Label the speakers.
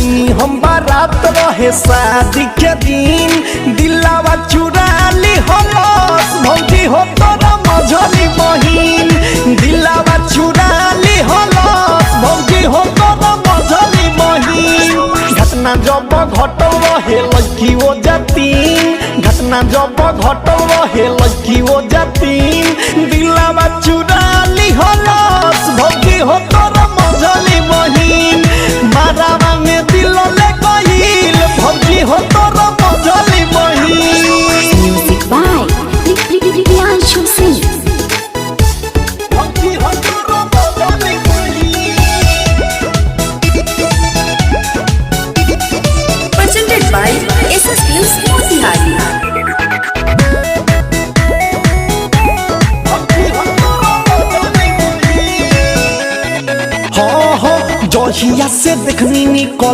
Speaker 1: धोनी हम बारात रहे शादी के दिन दिलावा चुरा ली हलस भौजी हो तोरा मझली बहिन दिलावा चुरा ली हलस भौजी हो तोरा मझली बहिन घटना जब घटल रहे लड़की वो जातीन घटना जब घटल रहे लड़की वो जातीन दिलावा चुरा ली हलस भौजी हो तोरा मझली बहिन मारावा में दिल ले गइल भौजी हो तोरा मझली बहिन।
Speaker 2: Music by Priyanshu Singh.
Speaker 1: भौजी हो तोरा मझली बहिन।
Speaker 2: Presented by SS Films Motihari.
Speaker 1: हाँ हाँ जहिया से देखनी निकल